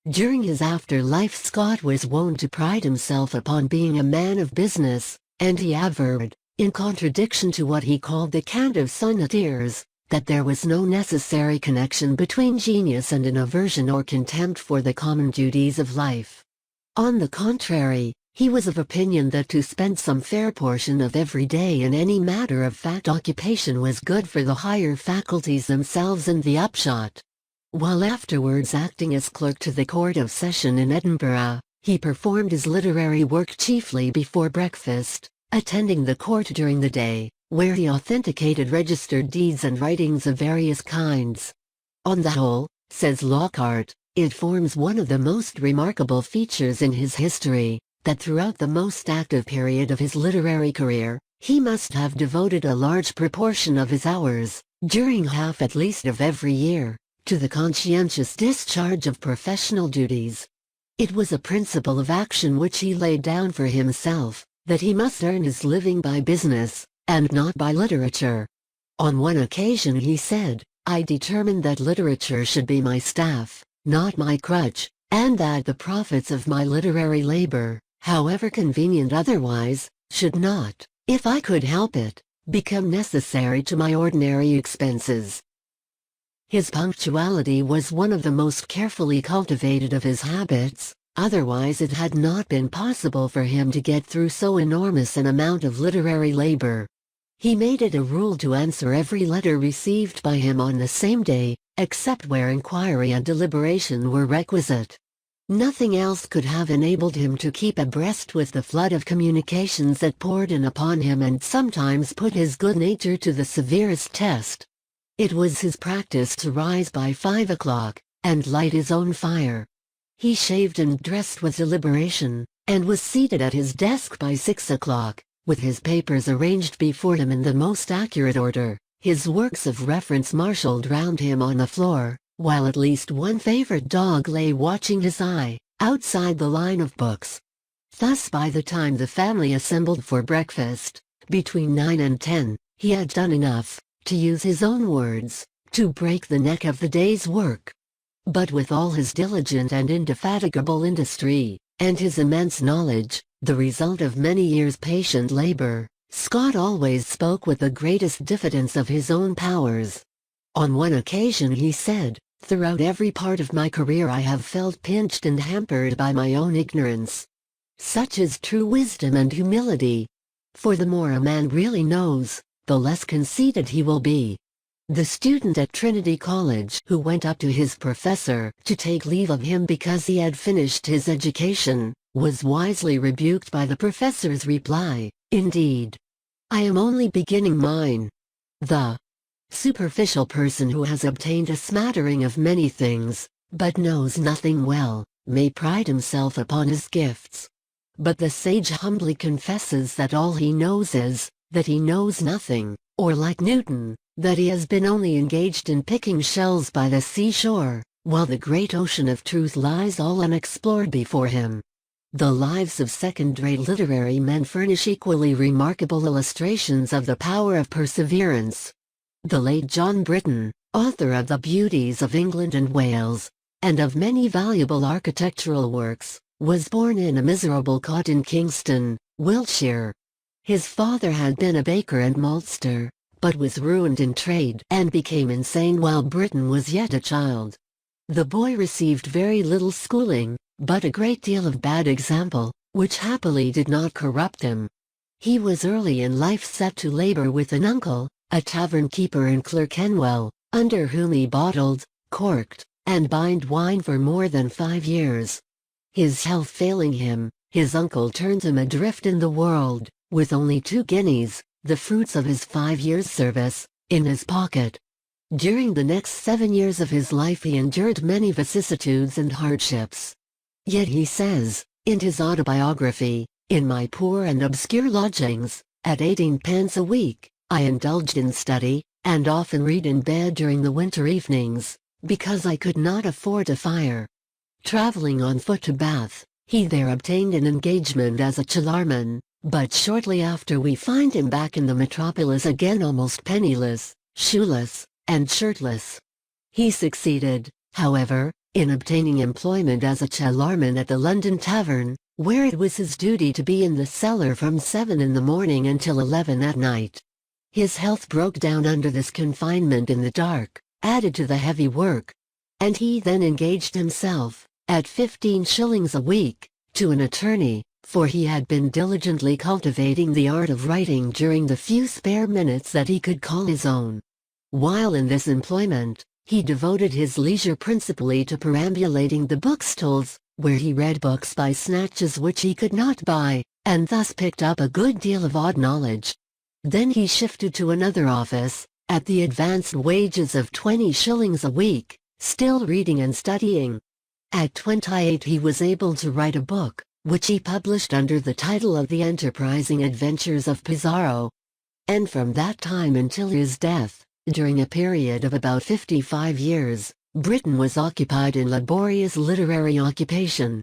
During his afterlife, Scott was wont to pride himself upon being a man of business, and he averred, in contradiction to what he called the cant of sonneteers, that there was no necessary connection between genius and an aversion or contempt for the common duties of life. On the contrary, he was of opinion that to spend some fair portion of every day in any matter-of-fact occupation was good for the higher faculties themselves and the upshot. While afterwards acting as clerk to the Court of Session in Edinburgh, he performed his literary work chiefly before breakfast, attending the court during the day, where he authenticated registered deeds and writings of various kinds. On the whole, says Lockhart, it forms one of the most remarkable features in his history, that throughout the most active period of his literary career, he must have devoted a large proportion of his hours, during half at least of every year, to the conscientious discharge of professional duties. It was a principle of action which he laid down for himself, that he must earn his living by business, and not by literature. On one occasion he said, "I determined that literature should be my staff, not my crutch, and that the profits of my literary labor, however convenient otherwise, should not, if I could help it, become necessary to my ordinary expenses." His punctuality was one of the most carefully cultivated of his habits, otherwise it had not been possible for him to get through so enormous an amount of literary labor. He made it a rule to answer every letter received by him on the same day, except where inquiry and deliberation were requisite. Nothing else could have enabled him to keep abreast with the flood of communications that poured in upon him and sometimes put his good nature to the severest test. It was his practice to rise by 5 o'clock, and light his own fire. He shaved and dressed with deliberation, and was seated at his desk by 6 o'clock, with his papers arranged before him in the most accurate order, his works of reference marshaled round him on the floor, while at least one favorite dog lay watching his eye, outside the line of books. Thus by the time the family assembled for breakfast, between 9 and 10, he had done enough, to use his own words, to break the neck of the day's work. But with all his diligent and indefatigable industry, and his immense knowledge, the result of many years' patient labor, Scott always spoke with the greatest diffidence of his own powers. On one occasion he said, "Throughout every part of my career I have felt pinched and hampered by my own ignorance." Such is true wisdom and humility. For the more a man really knows, the less conceited he will be. The student at Trinity College who went up to his professor to take leave of him because he had finished his education, was wisely rebuked by the professor's reply, "Indeed, I am only beginning mine." The superficial person who has obtained a smattering of many things, but knows nothing well, may pride himself upon his gifts. But the sage humbly confesses that all he knows is, that he knows nothing, or like Newton, that he has been only engaged in picking shells by the seashore, while the great ocean of truth lies all unexplored before him. The lives of second-rate literary men furnish equally remarkable illustrations of the power of perseverance. The late John Britton, author of The Beauties of England and Wales, and of many valuable architectural works, was born in a miserable cot in Kingston, Wiltshire. His father had been a baker and maltster, but was ruined in trade and became insane while Britton was yet a child. The boy received very little schooling, but a great deal of bad example, which happily did not corrupt him. He was early in life set to labor with an uncle, a tavern keeper in Clerkenwell, under whom he bottled, corked, and bined wine for more than 5 years. His health failing him, his uncle turned him adrift in the world, with only 2 guineas, the fruits of his 5 years' service, in his pocket. During the next 7 years of his life he endured many vicissitudes and hardships. Yet he says, in his autobiography, "In my poor and obscure lodgings, at 18 pence a week, I indulged in study, and often read in bed during the winter evenings, because I could not afford a fire." Traveling on foot to Bath, he there obtained an engagement as a chillarman, but shortly after we find him back in the metropolis again almost penniless, shoeless, and shirtless. He succeeded, however, in obtaining employment as a cellarman at the London Tavern, where it was his duty to be in the cellar from 7 in the morning until 11 at night. His health broke down under this confinement in the dark, added to the heavy work, and he then engaged himself, at 15 shillings a week, to an attorney, for he had been diligently cultivating the art of writing during the few spare minutes that he could call his own. While in this employment, he devoted his leisure principally to perambulating the bookstalls, where he read books by snatches which he could not buy, and thus picked up a good deal of odd knowledge. Then he shifted to another office, at the advanced wages of 20 shillings a week, still reading and studying. At 28 he was able to write a book, which he published under the title of The Enterprising Adventures of Pizarro. And from that time until his death, during a period of about 55 years, Britain was occupied in laborious literary occupation.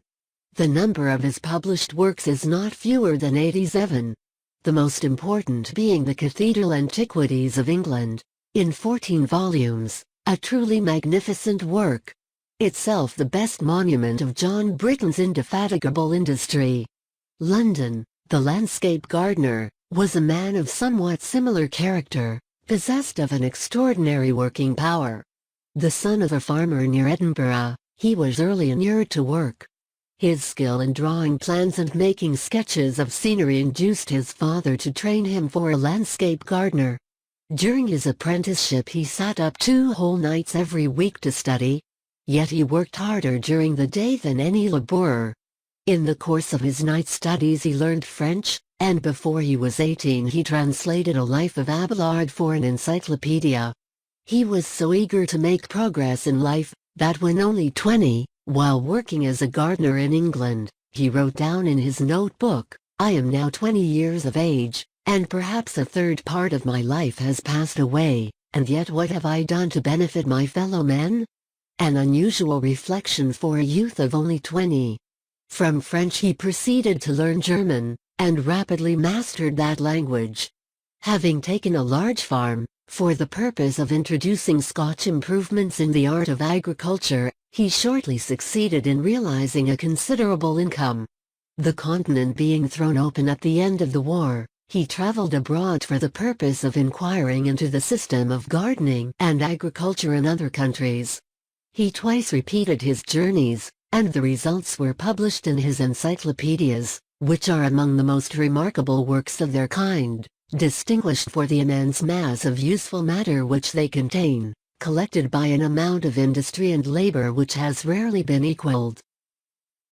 The number of his published works is not fewer than 87. The most important being the Cathedral Antiquities of England, in 14 volumes, a truly magnificent work. Itself the best monument of John Britain's indefatigable industry. London, the landscape gardener, was a man of somewhat similar character, possessed of an extraordinary working power. The son of a farmer near Edinburgh, he was early inured to work. His skill in drawing plans and making sketches of scenery induced his father to train him for a landscape gardener. During his apprenticeship he sat up 2 whole nights every week to study. Yet he worked harder during the day than any labourer. In the course of his night studies he learned French, and before he was 18 he translated a life of Abelard for an encyclopedia. He was so eager to make progress in life, that when only 20, while working as a gardener in England, he wrote down in his notebook, "I am now 20 years of age, and perhaps a third part of my life has passed away, and yet what have I done to benefit my fellow men?" An unusual reflection for a youth of only 20. From French he proceeded to learn German, and rapidly mastered that language. Having taken a large farm, for the purpose of introducing Scotch improvements in the art of agriculture, he shortly succeeded in realizing a considerable income. The continent being thrown open at the end of the war, he traveled abroad for the purpose of inquiring into the system of gardening and agriculture in other countries. He twice repeated his journeys, and the results were published in his encyclopedias, which are among the most remarkable works of their kind, distinguished for the immense mass of useful matter which they contain, collected by an amount of industry and labor which has rarely been equaled.